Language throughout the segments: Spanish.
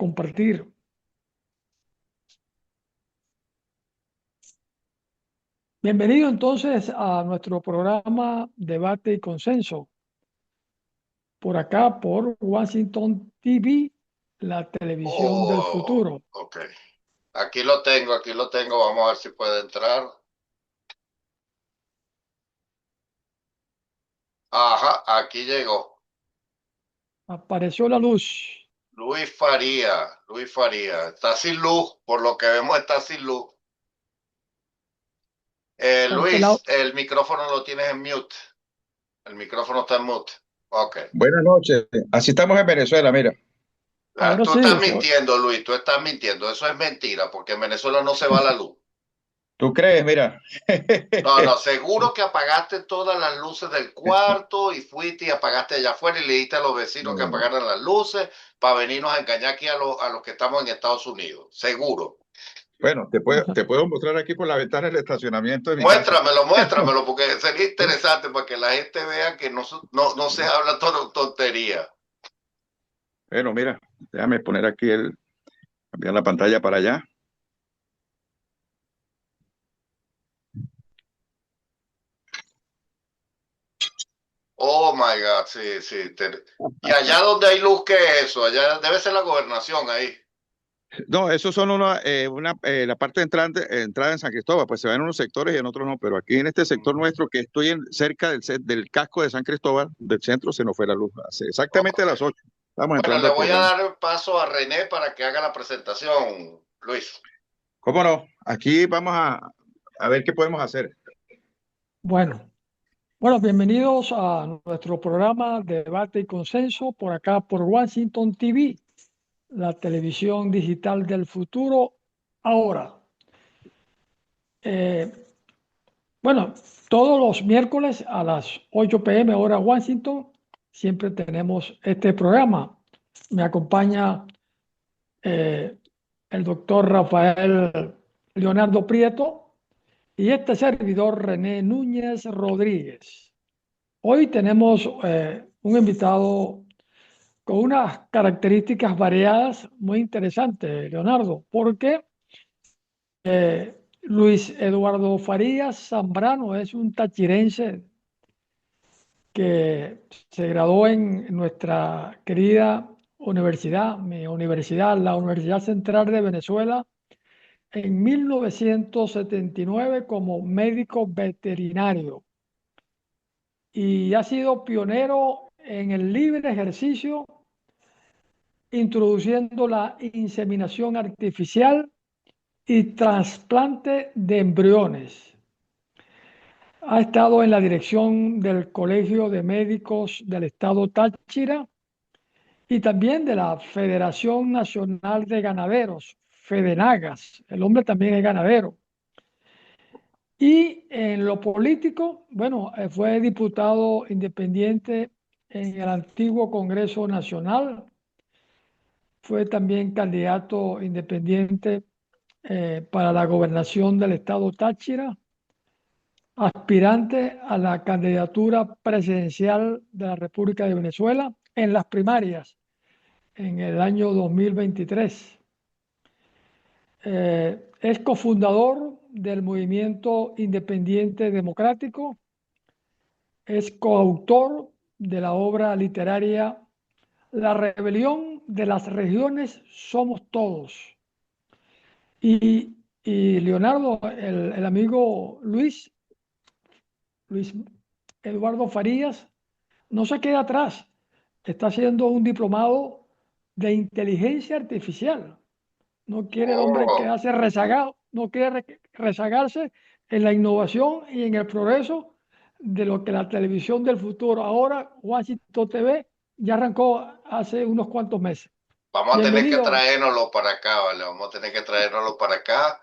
compartir. Bienvenido entonces a nuestro programa Debate y Consenso, por acá por Washington TV, la televisión del Oh, futuro. ok. Aquí lo tengo. Vamos a ver si puede entrar. Ajá, aquí llegó. Apareció la luz. Luis Faría. Está sin luz, por lo que vemos está sin luz. Este lado. Luis, el micrófono lo tienes en mute. El micrófono está en mute. Ok. Buenas noches. Así estamos en Venezuela, mira. Ahora Tú sí, estás mintiendo, Luis, tú estás mintiendo. Eso es mentira, porque en Venezuela no se va la luz. ¿Tú crees? Mira. No, no, seguro que apagaste todas las luces del cuarto y fuiste y apagaste allá afuera y le dijiste a los vecinos que No. apagaran las luces para venirnos a engañar aquí a los que estamos en Estados Unidos. Seguro. Bueno, te puedo mostrar aquí por la ventana el estacionamiento de mi casa. Muéstramelo, porque sería interesante para que la gente vea que no se habla todo tontería. Bueno, mira, déjame poner aquí cambiar la pantalla para allá. Oh my God, sí, sí. Y allá donde hay luz, ¿qué es eso? Allá debe ser la gobernación ahí. No, esos son la parte de entrada en San Cristóbal, pues se ven en unos sectores y en otros no, pero aquí en este sector nuestro que estoy cerca del casco de San Cristóbal, del centro, se nos fue la luz. Exactamente a Ok. las 8. Estamos Bueno, entrando le al voy a programa. dar el paso a René para que haga la presentación, Luis. ¿Cómo no? Aquí vamos a ver qué podemos hacer. bueno, bienvenidos a nuestro programa Debate y Consenso, por acá por Washington TV, la televisión digital del futuro. Ahora, eh, bueno, todos los miércoles a las 8 p.m. hora Washington, siempre tenemos este programa. Me acompaña eh, el doctor Rafael Leonardo Prieto y este servidor René Núñez Rodríguez. Hoy tenemos un invitado con unas características variadas muy interesantes, Leonardo, porque Luis Eduardo Farías Zambrano es un tachirense que se graduó en nuestra querida universidad, mi universidad, la Universidad Central de Venezuela, en 1979 como médico veterinario y ha sido pionero en el libre ejercicio, introduciendo la inseminación artificial y trasplante de embriones. Ha estado en la dirección del Colegio de Médicos del Estado Táchira y también de la Federación Nacional de Ganaderos, Fedenagas. El hombre también es ganadero. Y en lo político, bueno, fue diputado independiente en el antiguo Congreso Nacional, fue también candidato independiente para la gobernación del estado Táchira, aspirante a la candidatura presidencial de la República de Venezuela en las primarias en el año 2023. Es cofundador del Movimiento Independiente Democrático, es coautor de la obra literaria La rebelión de las regiones somos todos. Y Leonardo, el amigo Luis Eduardo Farías, no se queda atrás. Está haciendo un diplomado de inteligencia artificial. No quiere el hombre Oh, quedarse rezagado, no quiere rezagarse en la innovación y en el progreso de lo que la televisión del futuro, ahora Washington TV, ya arrancó hace unos cuantos meses. vamos a tener que Bienvenido. traérnoslo para acá, ¿vale? Vamos a tener que traérnoslo para acá.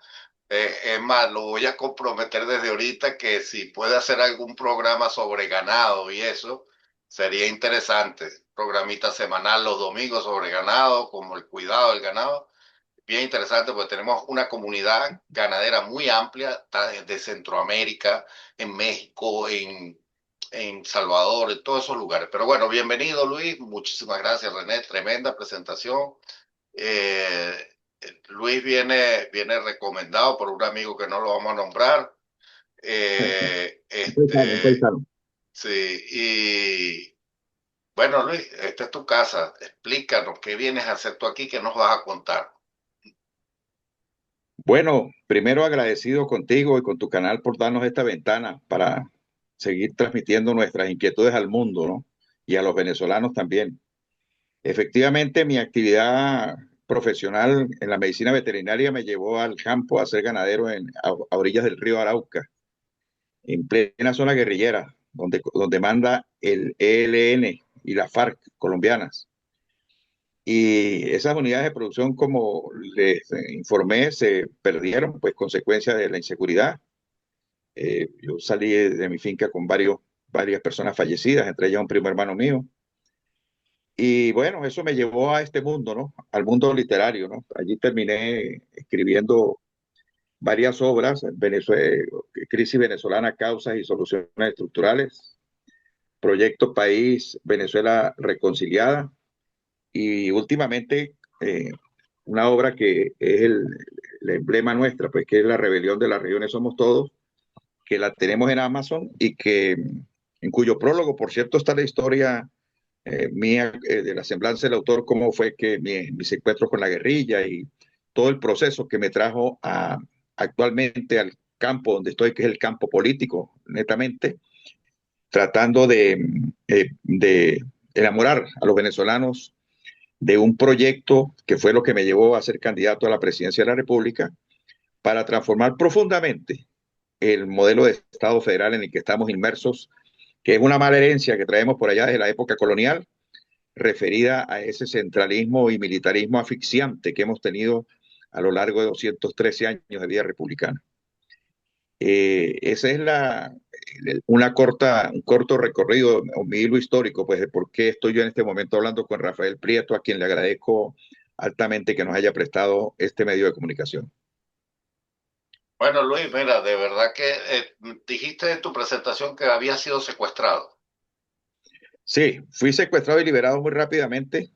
Es más, lo voy a comprometer desde ahorita que si puede hacer algún programa sobre ganado y eso, sería interesante. Programita semanal los domingos sobre ganado, como el cuidado del ganado. Bien interesante porque tenemos una comunidad ganadera muy amplia, está desde Centroamérica, en México, en Salvador, en todos esos lugares. Pero bueno, bienvenido Luis, muchísimas gracias René, tremenda presentación. Eh, Luis viene recomendado por un amigo que no lo vamos a nombrar. Un paisano, un paisano. Sí, y bueno, Luis, esta es tu casa. Explícanos qué vienes a hacer tú aquí, qué nos vas a contar. Bueno, primero agradecido contigo y con tu canal por darnos esta ventana para seguir transmitiendo nuestras inquietudes al mundo, ¿no? Y a los venezolanos también. Efectivamente, mi actividad profesional en la medicina veterinaria me llevó al campo a ser ganadero a orillas del río Arauca, en plena zona guerrillera, donde manda el ELN y las FARC colombianas. Y esas unidades de producción, como les informé, se perdieron, pues consecuencia de la inseguridad. Yo salí de mi finca con varias personas fallecidas, entre ellas un primo hermano mío. Y bueno, eso me llevó a este mundo, ¿no? Al mundo literario, ¿no? Allí terminé escribiendo varias obras, Crisis venezolana, causas y soluciones estructurales, Proyecto País, Venezuela reconciliada, y últimamente una obra que es el emblema nuestra, pues que es La rebelión de las regiones somos todos, que la tenemos en Amazon y que en cuyo prólogo, por cierto, está la historia mía, de la semblanza del autor, cómo fue que mis encuentros con la guerrilla y todo el proceso que me trajo actualmente al campo donde estoy, que es el campo político, netamente, tratando de enamorar a los venezolanos de un proyecto que fue lo que me llevó a ser candidato a la presidencia de la República para transformar profundamente el modelo de Estado federal en el que estamos inmersos, que es una mala herencia que traemos por allá desde la época colonial, referida a ese centralismo y militarismo asfixiante que hemos tenido a lo largo de 213 años de vida republicana. Esa es un corto recorrido, mi hilo histórico, pues de por qué estoy yo en este momento hablando con Rafael Prieto, a quien le agradezco altamente que nos haya prestado este medio de comunicación. Bueno, Luis, mira, de verdad que dijiste en tu presentación que había sido secuestrado. Sí, fui secuestrado y liberado muy rápidamente,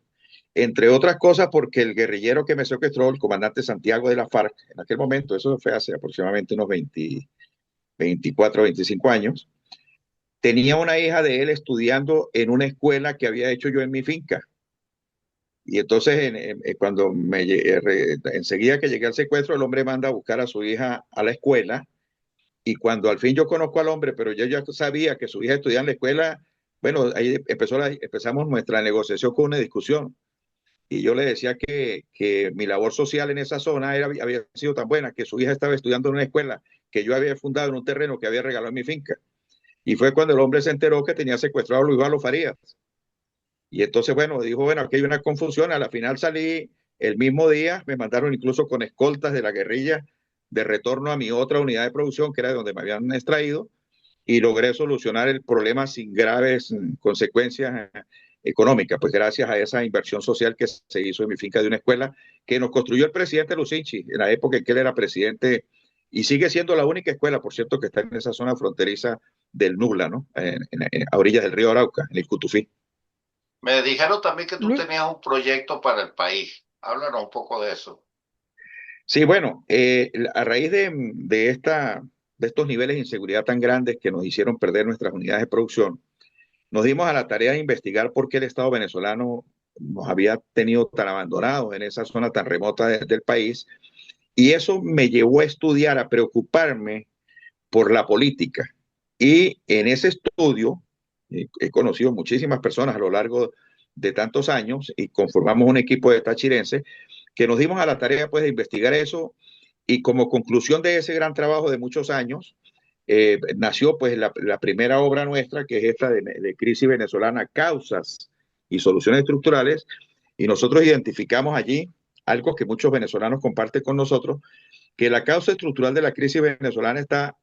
entre otras cosas porque el guerrillero que me secuestró, el comandante Santiago de la FARC, en aquel momento, eso fue hace aproximadamente unos 24, 25 años, tenía una hija de él estudiando en una escuela que había hecho yo en mi finca. Y entonces, cuando enseguida que llegué al secuestro, el hombre manda a buscar a su hija a la escuela. Y cuando al fin yo conozco al hombre, pero yo ya sabía que su hija estudiaba en la escuela, bueno, ahí empezamos nuestra negociación con una discusión. Y yo le decía que mi labor social en esa zona había sido tan buena, que su hija estaba estudiando en una escuela que yo había fundado en un terreno que había regalado en mi finca. Y fue cuando el hombre se enteró que tenía secuestrado a Luis Valo Farías. Y entonces, bueno, dijo, bueno, aquí hay una confusión. A la final salí el mismo día, me mandaron incluso con escoltas de la guerrilla de retorno a mi otra unidad de producción, que era de donde me habían extraído, y logré solucionar el problema sin graves consecuencias económicas, pues gracias a esa inversión social que se hizo en mi finca de una escuela que nos construyó el presidente Lucinchi en la época en que él era presidente, y sigue siendo la única escuela, por cierto, que está en esa zona fronteriza del Nubla, ¿no? A orillas del río Arauca, en el Cutufí. Me dijeron también que tú Luis, tenías un proyecto para el país. Háblanos un poco de eso. Sí, bueno, a raíz de estos niveles de inseguridad tan grandes que nos hicieron perder nuestras unidades de producción, nos dimos a la tarea de investigar por qué el Estado venezolano nos había tenido tan abandonados en esa zona tan remota del país. Y eso me llevó a estudiar, a preocuparme por la política. Y en ese estudio he conocido muchísimas personas a lo largo de tantos años y conformamos un equipo de tachirenses que nos dimos a la tarea pues de investigar eso, y como conclusión de ese gran trabajo de muchos años nació pues la primera obra nuestra, que es esta de Crisis venezolana, causas y soluciones estructurales, y nosotros identificamos allí algo que muchos venezolanos comparten con nosotros, que la causa estructural de la crisis venezolana está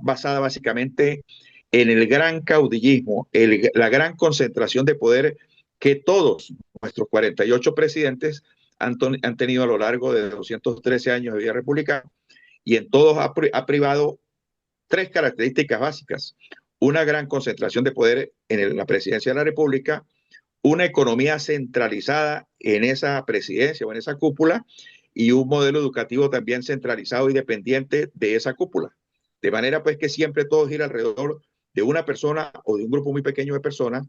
basada básicamente en el gran caudillismo, la gran concentración de poder que todos nuestros 48 presidentes han tenido a lo largo de 213 años de vida republicana, y en todos ha privado tres características básicas: una gran concentración de poder en la presidencia de la República, una economía centralizada en esa presidencia o en esa cúpula y un modelo educativo también centralizado y dependiente de esa cúpula. De manera pues que siempre todo gira alrededor de una persona o de un grupo muy pequeño de personas.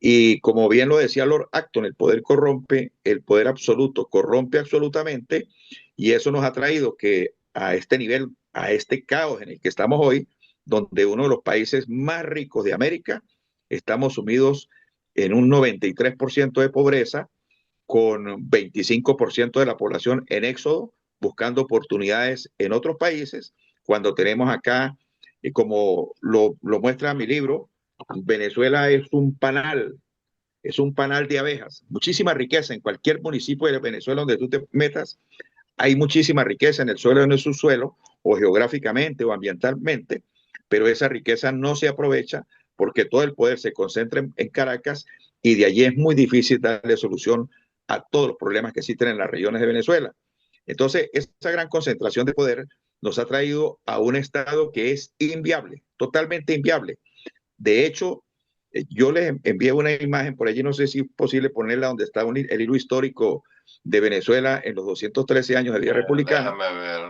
Y como bien lo decía Lord Acton, el poder corrompe, el poder absoluto corrompe absolutamente, y eso nos ha traído que a este nivel, a este caos en el que estamos hoy, donde uno de los países más ricos de América, estamos sumidos en un 93% de pobreza, con 25% de la población en éxodo, buscando oportunidades en otros países, cuando tenemos acá, como lo muestra mi libro, Venezuela es un panal de abejas, muchísima riqueza en cualquier municipio de Venezuela donde tú te metas, hay muchísima riqueza en el suelo de nuestro suelo, o geográficamente o ambientalmente, pero esa riqueza no se aprovecha porque todo el poder se concentra en Caracas y de allí es muy difícil darle solución a todos los problemas que existen en las regiones de Venezuela. Entonces, esa gran concentración de poder nos ha traído a un estado que es inviable, totalmente inviable. De hecho, yo les envié una imagen por allí, no sé si es posible ponerla donde está el hilo histórico de Venezuela en los 213 años de vida republicana. Déjame ver.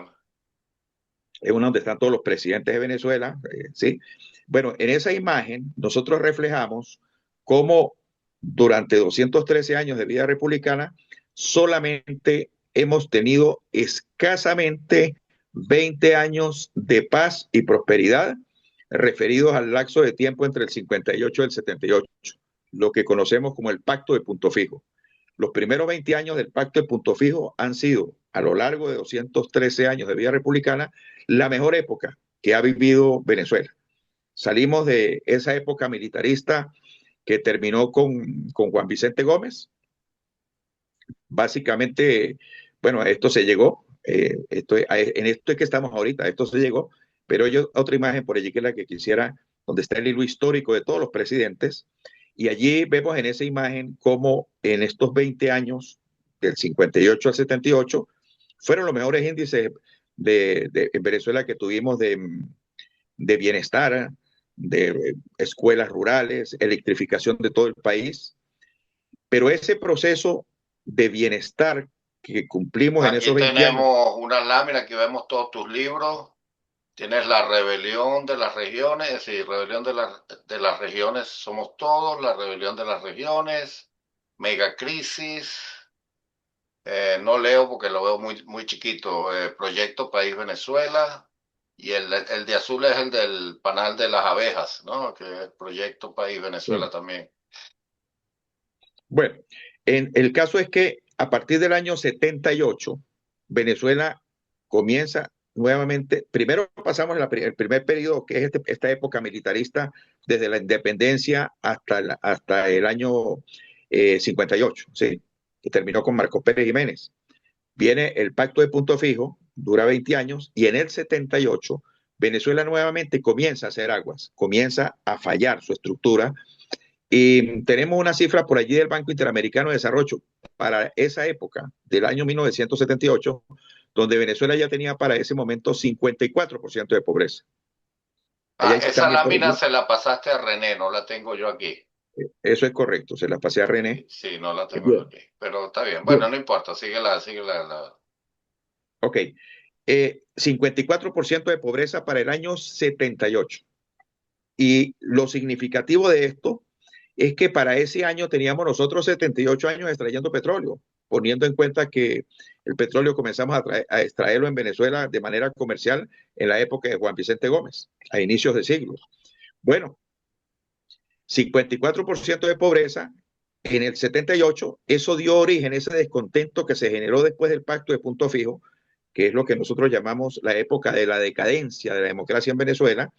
Es una donde están todos los presidentes de Venezuela, ¿sí? Bueno, en esa imagen nosotros reflejamos cómo durante 213 años de vida republicana solamente hemos tenido escasamente 20 años de paz y prosperidad referidos al lapso de tiempo entre el 58 y el 78, lo que conocemos como el Pacto de Punto Fijo. Los primeros 20 años del Pacto de Punto Fijo han sido, a lo largo de 213 años de vida republicana, la mejor época que ha vivido Venezuela. Salimos de esa época militarista que terminó con Juan Vicente Gómez. Básicamente, bueno, a esto se llegó, en esto es que estamos ahorita, esto se llegó, pero yo otra imagen por allí que es la que quisiera, donde está el hilo histórico de todos los presidentes, y allí vemos en esa imagen cómo en estos 20 años, del 58 al 78, fueron los mejores índices en Venezuela que tuvimos de bienestar, de escuelas rurales, electrificación de todo el país, pero ese proceso de bienestar que cumplimos en Aquí esos 20 años. tenemos una lámina, aquí vemos todos tus libros. Tienes la rebelión de las regiones, es decir, rebelión de las regiones somos todos, la rebelión de las regiones, megacrisis, no leo porque lo veo muy chiquito, Proyecto País Venezuela, y el de azul es el del panal de las abejas, ¿no? Que es Proyecto País Venezuela Sí. también. Bueno, el caso es que a partir del año 78, Venezuela comienza nuevamente, primero pasamos el primer periodo, que es esta época militarista, desde la independencia hasta el año 58, ¿sí? Que terminó con Marcos Pérez Jiménez. Viene el Pacto de Punto Fijo, dura 20 años, y en el 78 Venezuela nuevamente comienza a hacer aguas, comienza a fallar su estructura, y tenemos una cifra por allí del Banco Interamericano de Desarrollo para esa época, del año 1978, donde Venezuela ya tenía para ese momento 54% de pobreza. Esa lámina se la pasaste a René, no la tengo yo aquí. Eso es correcto, se la pasé a René. Sí, no la tengo yo aquí, pero está bien. Bueno, no importa, síguela. Ok, 54% de pobreza para el año 78. Y lo significativo de esto es que para ese año teníamos nosotros 78 años extrayendo petróleo, poniendo en cuenta que el petróleo comenzamos a extraerlo en Venezuela de manera comercial en la época de Juan Vicente Gómez, a inicios de siglo. Bueno, 54% de pobreza en el 78, eso dio origen, ese descontento que se generó después del Pacto de Punto Fijo, que es lo que nosotros llamamos la época de la decadencia de la democracia en Venezuela,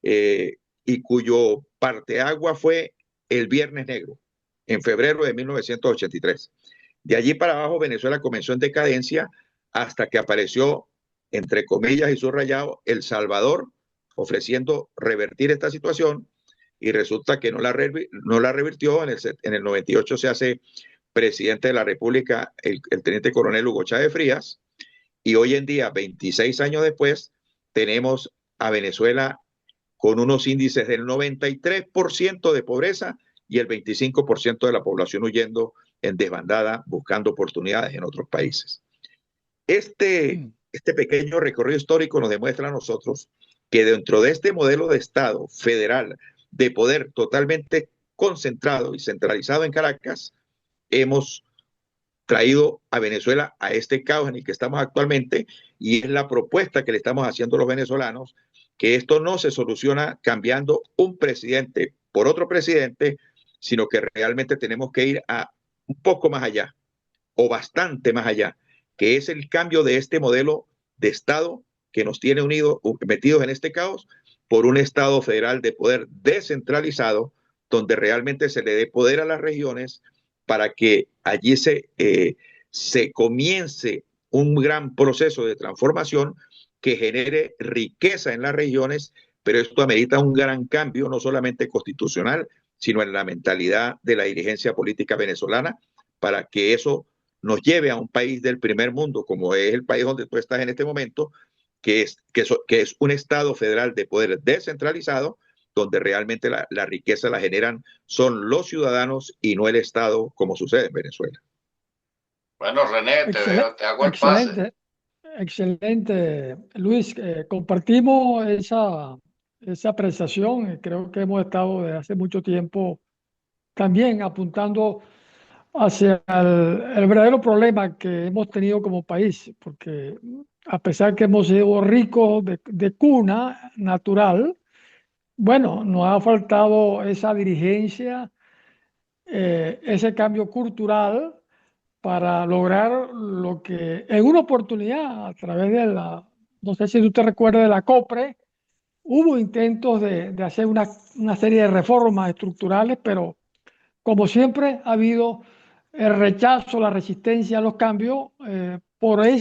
y cuyo parteagua fue el Viernes Negro, en febrero de 1983. De allí para abajo, Venezuela comenzó en decadencia hasta que apareció, entre comillas y subrayado, El Salvador, ofreciendo revertir esta situación, y resulta que no la revirtió. En el 98 se hace presidente de la República el teniente coronel Hugo Chávez Frías, y hoy en día, 26 años después, tenemos a Venezuela con unos índices del 93% de pobreza y el 25% de la población huyendo en desbandada, buscando oportunidades en otros países. Este pequeño recorrido histórico nos demuestra a nosotros que dentro de este modelo de Estado federal de poder totalmente concentrado y centralizado en Caracas, hemos traído a Venezuela a este caos en el que estamos actualmente, y es la propuesta que le estamos haciendo a los venezolanos, que esto no se soluciona cambiando un presidente por otro presidente, sino que realmente tenemos que ir a un poco más allá, o bastante más allá, que es el cambio de este modelo de Estado que nos tiene unidos, metidos en este caos, por un Estado federal de poder descentralizado, donde realmente se le dé poder a las regiones para que allí se comience un gran proceso de transformación que genere riqueza en las regiones, pero esto amerita un gran cambio, no solamente constitucional, sino en la mentalidad de la dirigencia política venezolana, para que eso nos lleve a un país del primer mundo, como es el país donde tú estás en este momento, que es un Estado federal de poder descentralizado, donde realmente la riqueza la generan son los ciudadanos y no el Estado, como sucede en Venezuela. Bueno, René, te hago el pase. Excelente, excelente, Luis. Compartimos esa apreciación. Creo que hemos estado desde hace mucho tiempo también apuntando hacia el verdadero problema que hemos tenido como país, porque a pesar que hemos sido ricos de cuna natural, bueno, nos ha faltado esa dirigencia, ese cambio cultural para lograr lo que en una oportunidad a través de no sé si tú te recuerdas de la COPRE, hubo intentos de hacer una serie de reformas estructurales, pero como siempre ha habido el rechazo, la resistencia a los cambios por eh,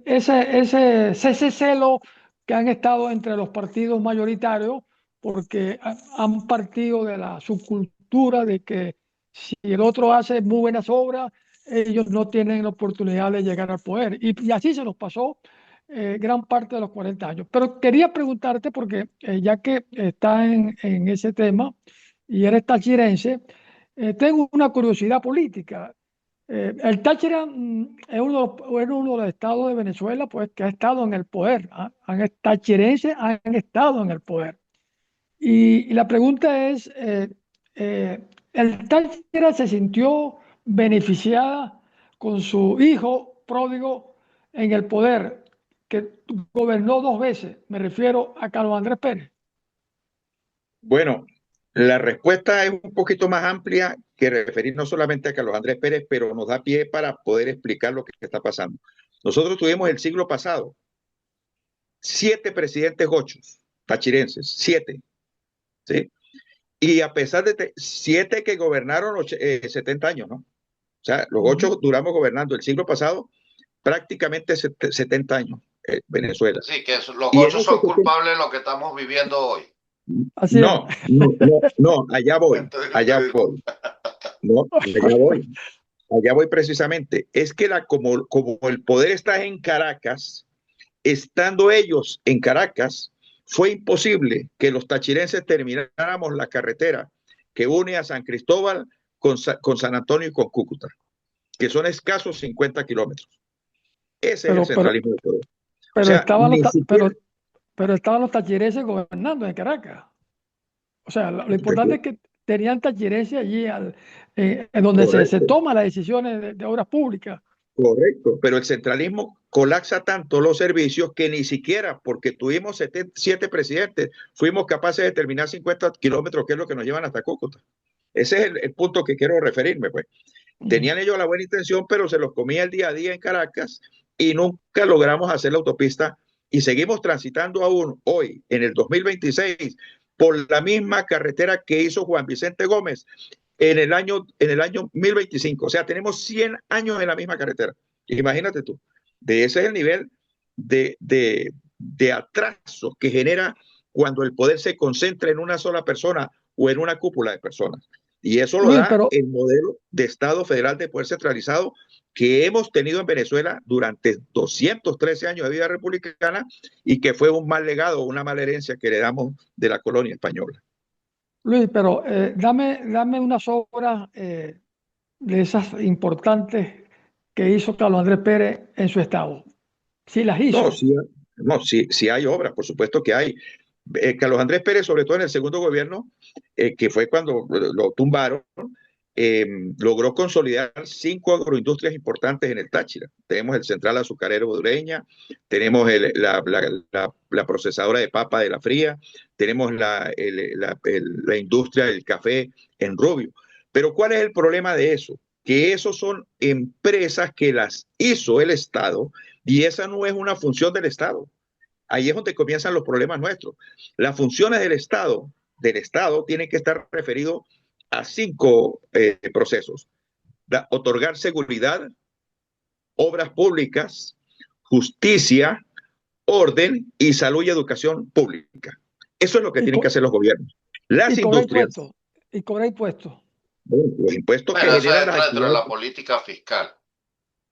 ese celo que han estado entre los partidos mayoritarios, porque han partido de la subcultura de que si el otro hace muy buenas obras, ellos no tienen la oportunidad de llegar al poder. Y así se nos pasó gran parte de los 40 años. Pero quería preguntarte, porque ya que está en ese tema y eres tachirense, tengo una curiosidad política. El Táchira es uno de los estados de Venezuela pues, que ha estado en el poder. Tachirenses han estado en el poder. Y la pregunta es, ¿el Táchira se sintió beneficiada con su hijo pródigo en el poder, que gobernó 2 veces? Me refiero a Carlos Andrés Pérez. Bueno, la respuesta es un poquito más amplia que referir no solamente a Carlos Andrés Pérez, pero nos da pie para poder explicar lo que está pasando. Nosotros tuvimos el siglo pasado 7 presidentes gochos, tachirenses, 7, ¿sí? Y a pesar de 7 que gobernaron 70 años, ¿no? O sea, los 8 duramos gobernando el siglo pasado prácticamente 70 años, Venezuela. Sí, que los gochos son culpables de lo que estamos viviendo hoy. Así no, allá voy. No, allá voy precisamente. Es que como el poder está en Caracas, estando ellos en Caracas, fue imposible que los tachirenses termináramos la carretera que une a San Cristóbal con San Antonio y con Cúcuta, que son escasos 50 kilómetros. Ese es el centralismo del poder. Pero estaban los tachirenses gobernando en Caracas. O sea, lo importante es que tenían tachirenses allí en donde se toman las decisiones de obras públicas. Correcto, pero el centralismo colapsa tanto los servicios que ni siquiera, porque tuvimos 7 presidentes, fuimos capaces de terminar 50 kilómetros, que es lo que nos llevan hasta Cúcuta. Ese es el punto que quiero referirme, pues. Tenían ellos la buena intención, pero se los comía el día a día en Caracas y nunca logramos hacer la autopista, y seguimos transitando aún hoy, en el 2026, por la misma carretera que hizo Juan Vicente Gómez en el año 1025. O sea, tenemos 100 años en la misma carretera. Imagínate tú. Ese es el nivel de atraso que genera cuando el poder se concentra en una sola persona o en una cúpula de personas. Y eso lo da el modelo de Estado federal de poder centralizado que hemos tenido en Venezuela durante 213 años de vida republicana, y que fue un mal legado, una mala herencia que heredamos de la colonia española. Luis, pero dame unas obras de esas importantes que hizo Carlos Andrés Pérez en su estado. Sí las No, hizo. sí, no, sí, sí hay obras, por supuesto que hay. Carlos Andrés Pérez, sobre todo en el segundo gobierno, que fue cuando lo tumbaron, eh, logró consolidar 5 agroindustrias importantes en el Táchira. Tenemos el Central Azucarero de Ureña, tenemos la procesadora de papa de La Fría, tenemos la industria del café en Rubio. Pero ¿cuál es el problema de eso? Que esos son empresas que las hizo el Estado y esa no es una función del Estado. Ahí es donde comienzan los problemas nuestros. Las funciones del Estado tienen que estar referidos a 5 procesos. Otorgar seguridad, obras públicas, justicia, orden y salud y educación pública. Eso es lo que Y, tienen que co- hacer los gobiernos. Las y cobrar industrias, impuestos. Y cobrar impuestos. los impuestos que Bueno, eso generan las entra dentro de actividades, la política fiscal.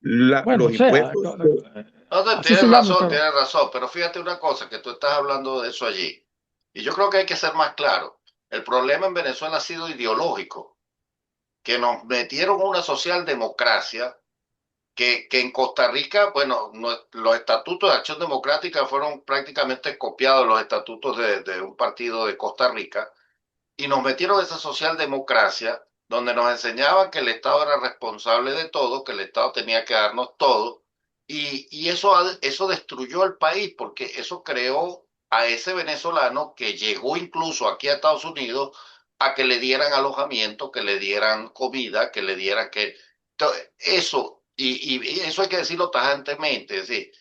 Bueno, o los sea, impuestos, No, así se llama, pero tienes razón, pero fíjate una cosa, que tú estás hablando de eso allí. Y yo creo que hay que ser más claro. El problema en Venezuela ha sido ideológico, que nos metieron una socialdemocracia que en Costa Rica, bueno, los estatutos de acción democrática fueron prácticamente copiados los estatutos de un partido de Costa Rica y nos metieron esa socialdemocracia donde nos enseñaban que el Estado era responsable de todo, que el Estado tenía que darnos todo, y eso destruyó el país, porque eso creó a ese venezolano que llegó incluso aquí a Estados Unidos a que le dieran alojamiento, que le dieran comida, que le dieran que... Eso, y eso hay que decirlo tajantemente, es decir,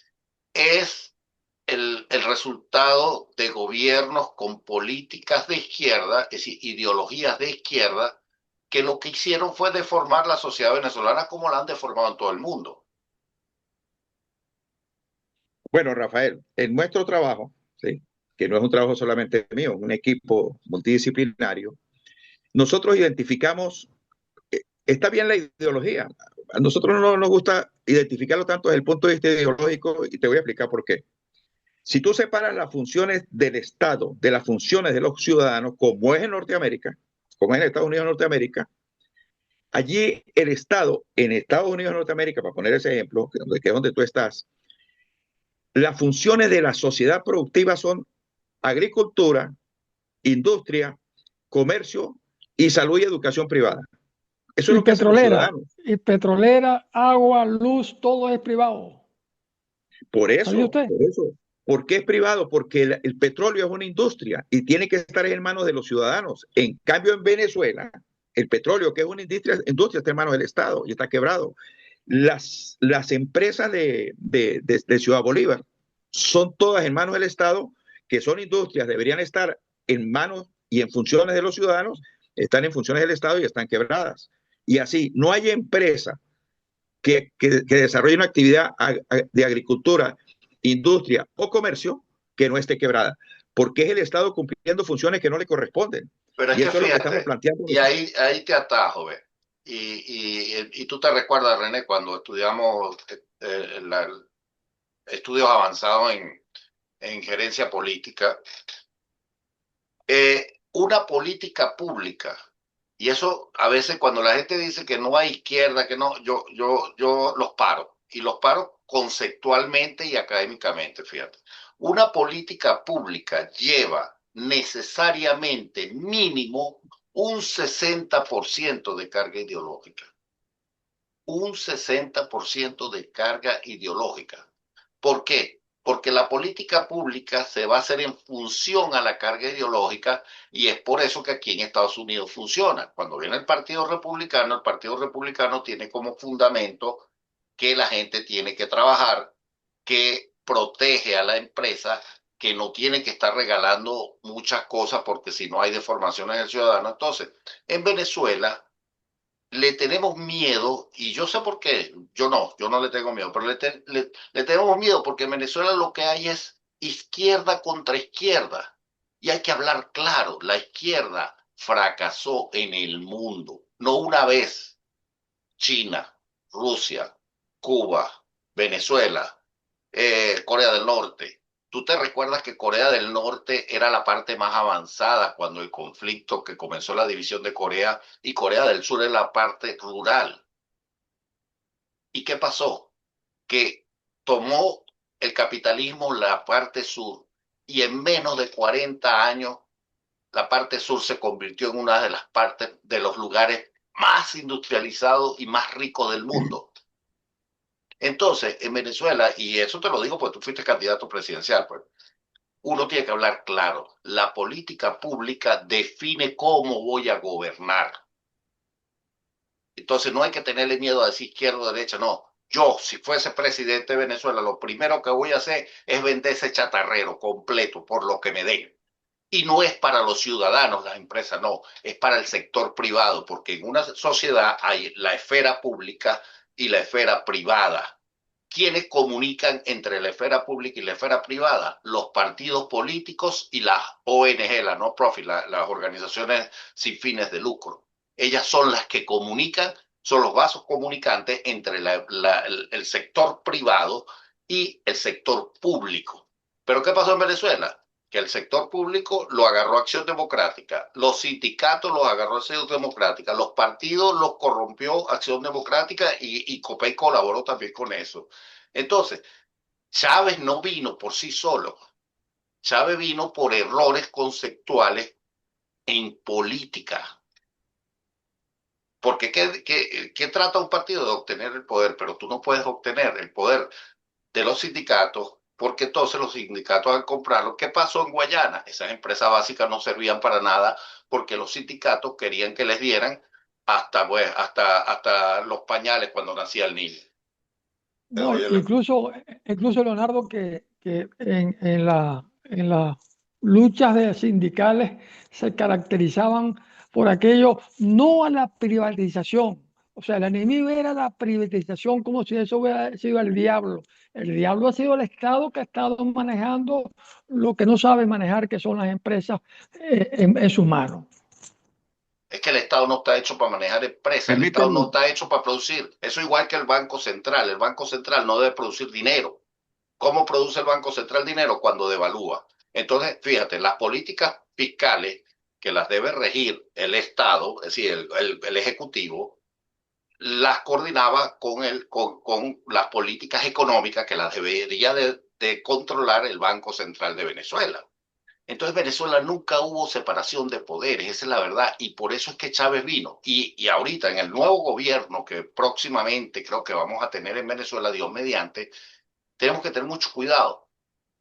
es el resultado de gobiernos con políticas de izquierda, es decir, ideologías de izquierda, que lo que hicieron fue deformar la sociedad venezolana como la han deformado en todo el mundo. bueno, Rafael, en nuestro trabajo, ¿sí? Que no es un trabajo solamente mío, es un equipo multidisciplinario, nosotros identificamos, está bien la ideología, a nosotros no nos gusta identificarlo tanto desde el punto de vista ideológico y te voy a explicar por qué. Si tú separas las funciones del Estado de las funciones de los ciudadanos, como es en Norteamérica, como es en Estados Unidos de Norteamérica, allí el Estado, en Estados Unidos de Norteamérica, para poner ese ejemplo, que es donde tú estás, las funciones de la sociedad productiva son agricultura, industria, comercio y salud y educación privada. Eso es lo que hacen los ciudadanos. y petrolera, agua, luz, todo es privado. Por ¿Sabía eso, usted? por eso. ¿Por qué es privado? Porque el petróleo es una industria y tiene que estar en manos de los ciudadanos. En cambio, en Venezuela, el petróleo, que es una industria está en manos del Estado y está quebrado. Las empresas de Ciudad Bolívar son todas en manos del Estado, que son industrias, deberían estar en manos y en funciones de los ciudadanos, están en funciones del Estado y están quebradas. Y así, no hay empresa que desarrolle una actividad de agricultura, industria o comercio que no esté quebrada, porque es el Estado cumpliendo funciones que no le corresponden. Pero es Y que eso es lo que estamos fíjate, planteando. y ahí te atajo, ¿ves? Y tú te recuerdas, René, cuando estudiamos estudios avanzados en gerencia política, una política pública. Y eso a veces cuando la gente dice que no hay izquierda, que no, yo los paro. Y los paro conceptualmente y académicamente, fíjate. Una política pública lleva necesariamente mínimo un 60% de carga ideológica. Un 60% de carga ideológica. ¿Por qué? Porque la política pública se va a hacer en función a la carga ideológica y es por eso que aquí en Estados Unidos funciona. Cuando viene el Partido Republicano tiene como fundamento que la gente tiene que trabajar, que protege a la empresa, que no tiene que estar regalando muchas cosas porque si no hay deformaciones del ciudadano. Entonces, en Venezuela le tenemos miedo, y yo sé por qué, yo no le tengo miedo, pero le tenemos miedo porque en Venezuela lo que hay es izquierda contra izquierda. Y hay que hablar claro, la izquierda fracasó en el mundo, no una vez. China, Rusia, Cuba, Venezuela, Corea del Norte, Tú te recuerdas que Corea del Norte era la parte más avanzada cuando el conflicto que comenzó la división de Corea, y Corea del Sur es la parte rural. ¿Y qué pasó? Que tomó el capitalismo la parte sur, y en menos de 40 años la parte sur se convirtió en una de las partes de los lugares más industrializados y más ricos del mundo. Entonces, en Venezuela, y eso te lo digo porque tú fuiste candidato presidencial, pues, uno tiene que hablar claro. La política pública define cómo voy a gobernar. Entonces no hay que tenerle miedo a decir izquierda o derecha, no. Yo, si fuese presidente de Venezuela, lo primero que voy a hacer es vender ese chatarrero completo por lo que me den. Y no es para los ciudadanos, las empresas, no, es para el sector privado, porque en una sociedad hay la esfera pública y la esfera privada. ¿Quiénes comunican entre la esfera pública y la esfera privada? Los partidos políticos y las ONG, las no-profit, las organizaciones sin fines de lucro. Ellas son las que comunican, son los vasos comunicantes entre el sector privado y el sector público. ¿Pero qué pasó en Venezuela? Que el sector público lo agarró Acción Democrática, los sindicatos los agarró Acción Democrática, los partidos los corrompió Acción Democrática, y Copey colaboró también con eso. Entonces, Chávez no vino por sí solo, Chávez vino por errores conceptuales en política. Porque ¿qué trata un partido? De obtener el poder, pero tú no puedes obtener el poder de los sindicatos, porque entonces los sindicatos al comprarlo. ¿Qué pasó en Guayana? Esas empresas básicas no servían para nada porque los sindicatos querían que les dieran hasta los pañales cuando nacía el niño. No, incluso Leonardo, que en las luchas de sindicales se caracterizaban por aquello, no a la privatización. O sea, el enemigo era la privatización, como si eso hubiera sido el diablo. El diablo ha sido el Estado que ha estado manejando lo que no sabe manejar, que son las empresas en sus manos. Es que el Estado no está hecho para manejar empresas, el Estado no está hecho para producir. Eso igual que el Banco Central. El Banco Central no debe producir dinero. ¿Cómo produce el Banco Central dinero? Cuando devalúa. Entonces, fíjate, las políticas fiscales que las debe regir el Estado, es decir, el Ejecutivo, las coordinaba con las políticas económicas que las debería de controlar el Banco Central de Venezuela. Entonces Venezuela nunca hubo separación de poderes, esa es la verdad, y por eso es que Chávez vino. Y ahorita en el nuevo gobierno que próximamente creo que vamos a tener en Venezuela, Dios mediante, tenemos que tener mucho cuidado,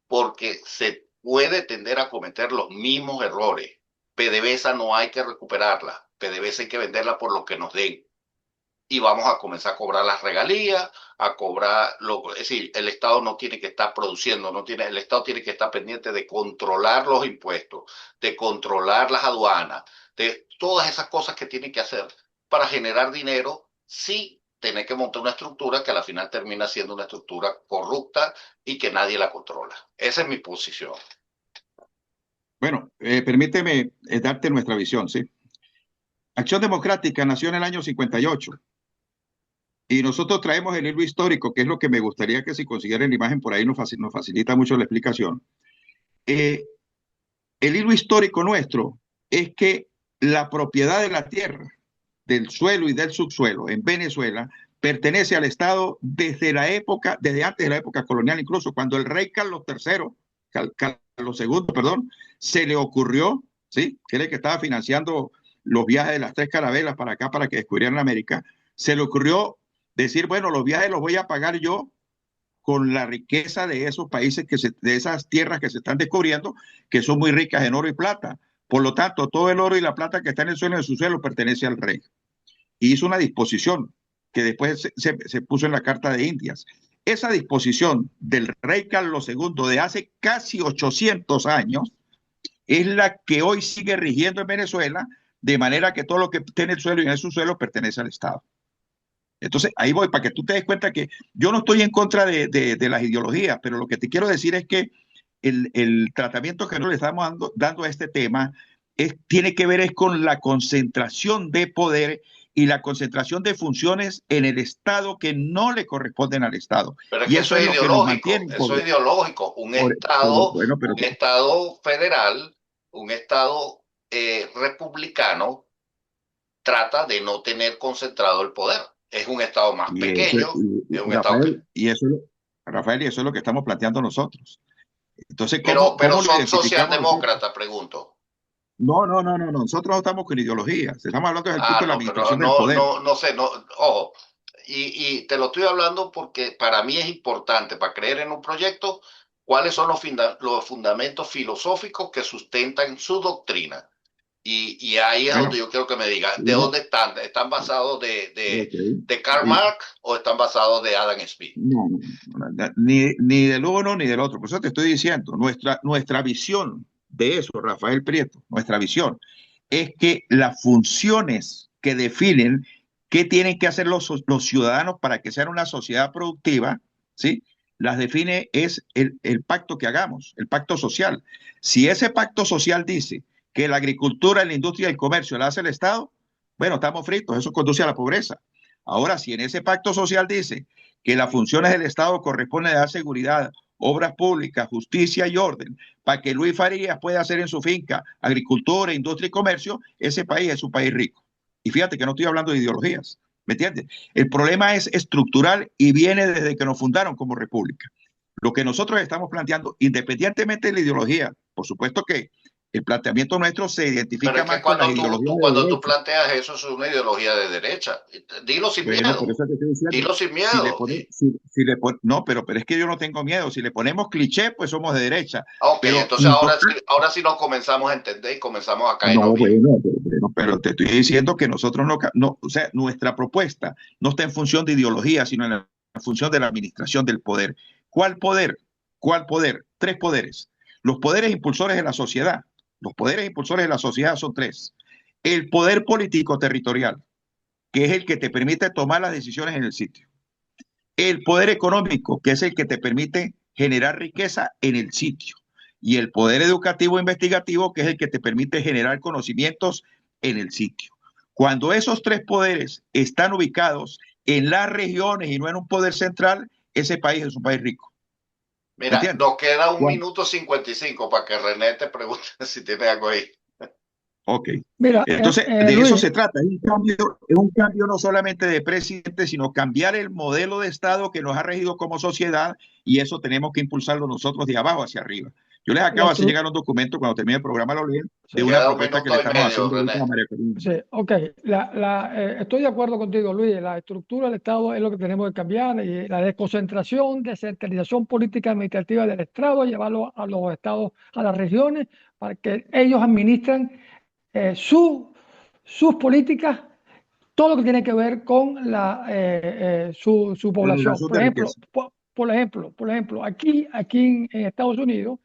porque se puede tender a cometer los mismos errores. PDVSA no hay que recuperarla, PDVSA hay que venderla por lo que nos den. Y vamos a comenzar a cobrar las regalías, a cobrar, es decir, el Estado no tiene que estar produciendo, el Estado tiene que estar pendiente de controlar los impuestos, de controlar las aduanas, de todas esas cosas que tiene que hacer para generar dinero, sí tener que montar una estructura que al final termina siendo una estructura corrupta y que nadie la controla. Esa es mi posición. Bueno, permíteme darte nuestra visión, ¿sí? Acción Democrática nació en el año 58 y nosotros traemos el hilo histórico, que es lo que me gustaría que si consiguieran la imagen por ahí nos facilita mucho la explicación. El hilo histórico nuestro es que la propiedad de la tierra, del suelo y del subsuelo en Venezuela pertenece al Estado desde antes de la época colonial, incluso cuando el rey Carlos II, perdón, se le ocurrió, ¿sí? Que era el que estaba financiando los viajes de las tres carabelas para acá para que descubrieran América, se le ocurrió decir, bueno, los viajes los voy a pagar yo con la riqueza de esos países, de esas tierras que se están descubriendo, que son muy ricas en oro y plata. Por lo tanto, todo el oro y la plata que está en el suelo y en su suelo pertenece al rey. Y hizo una disposición que después se puso en la Carta de Indias. Esa disposición del rey Carlos II de hace casi 800 años es la que hoy sigue rigiendo en Venezuela, de manera que todo lo que esté en el suelo y en el subsuelo pertenece al Estado. Entonces, ahí voy, para que tú te des cuenta que yo no estoy en contra de las ideologías, pero lo que te quiero decir es que el tratamiento que nosotros le estamos dando a este tema tiene que ver con la concentración de poder y la concentración de funciones en el Estado que no le corresponden al Estado. Pero es Y que eso es lo que nos mantiene. eso es ideológico. Bueno, pero Un Estado federal, un Estado republicano, trata de no tener concentrado el poder. Es un Estado más pequeño, es un Estado que... Rafael, y eso es lo que estamos planteando nosotros. Entonces, pero ¿cómo lo son identificamos socialdemócratas, pregunto. No, nosotros no estamos con ideologías, estamos hablando desde el punto de la No, pero administración del poder. no sé, ojo, y te lo estoy hablando porque para mí es importante, para creer en un proyecto, cuáles son los fundamentos filosóficos que sustentan su doctrina. Y ahí es Bueno, donde yo quiero que me digas, ¿de dónde están? ¿Están basados okay. de Karl Marx o están basados de Adam Smith? No, ni del uno ni del otro. Por eso te estoy diciendo, nuestra visión de eso, Rafael Prieto, nuestra visión es que las funciones que definen qué tienen que hacer los ciudadanos para que sean una sociedad productiva, ¿sí? Las define es el pacto que hagamos, el pacto social. Si ese pacto social dice que la agricultura, la industria y el comercio la hace el Estado, bueno, estamos fritos, eso conduce a la pobreza. Ahora, si en ese pacto social dice que las funciones del Estado corresponden a dar seguridad, obras públicas, justicia y orden, para que Luis Farías pueda hacer en su finca agricultura, industria y comercio, ese país es un país rico. Y fíjate que no estoy hablando de ideologías, ¿me entiendes? El problema es estructural y viene desde que nos fundaron como república. Lo que nosotros estamos planteando, independientemente de la ideología, por supuesto que el planteamiento nuestro se identifica Pero es más que con las ideologías cuando tú planteas eso, es una ideología de derecha. Dilo sin miedo. Por eso te estoy diciendo, dilo sin miedo. No, pero es que yo no tengo miedo. Si le ponemos cliché, pues somos de derecha. Ok, pero entonces ahora sí nos comenzamos a entender y comenzamos a caer. No, bueno, pero te estoy diciendo que nosotros no, o sea, nuestra propuesta no está en función de ideología, sino en función de la administración del poder. ¿Cuál poder? ¿Cuál poder? Tres poderes. Los poderes impulsores de la sociedad. Los poderes impulsores de la sociedad son tres. El poder político territorial, que es el que te permite tomar las decisiones en el sitio. El poder económico, que es el que te permite generar riqueza en el sitio. Y el poder educativo e investigativo, que es el que te permite generar conocimientos en el sitio. Cuando esos tres poderes están ubicados en las regiones y no en un poder central, ese país es un país rico. Mira, nos queda 1 minuto 55 para que René te pregunte si tiene algo ahí. Ok. Mira, entonces, de Luis, eso se trata. Es un cambio no solamente de presidente, sino cambiar el modelo de Estado que nos ha regido como sociedad, y eso tenemos que impulsarlo nosotros de abajo hacia arriba. Yo les acabo de hacer llegar un documento, cuando termine el programa lo leen, de una propuesta que le estamos haciendo a María Corina. Sí, ok. Estoy de acuerdo contigo, Luis. La estructura del Estado es lo que tenemos que cambiar. Y la desconcentración, descentralización política administrativa del Estado, llevarlo a los estados, a las regiones, para que ellos administren sus políticas, todo lo que tiene que ver con su población. Por ejemplo, aquí en Estados Unidos,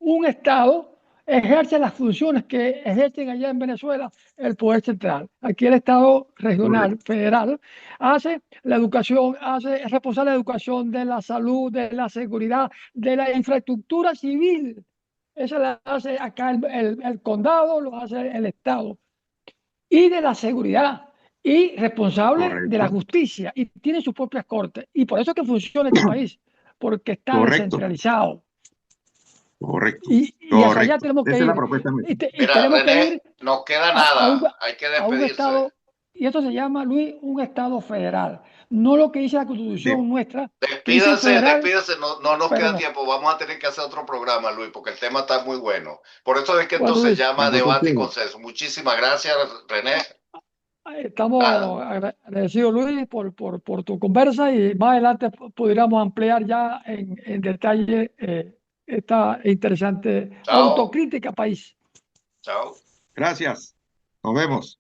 un Estado ejerce las funciones que ejercen allá en Venezuela el poder central. Aquí el Estado regional, federal, hace la educación, es responsable de la educación, de la salud, de la seguridad, de la infraestructura civil. Eso la hace acá el condado, lo hace el Estado. Y de la seguridad. Y responsable de la justicia. Y tiene sus propias cortes. Y por eso es que funciona este país. Porque está descentralizado. Correcto. Y hacia allá tenemos que ir. Esa es la propuesta. Mira, René, no queda nada. Hay que despedirse. Estado, y esto se llama, Luis, un Estado federal. No lo que dice la Constitución nuestra. Despídanse, no nos queda tiempo. Vamos a tener que hacer otro programa, Luis, porque el tema está muy bueno. Por eso es que esto se llama debate y consenso. Muchísimas gracias, René. Estamos agradecidos, Luis, por tu conversa, y más adelante pudiéramos ampliar ya en detalle esta interesante autocrítica país. Chao. Gracias. Nos vemos.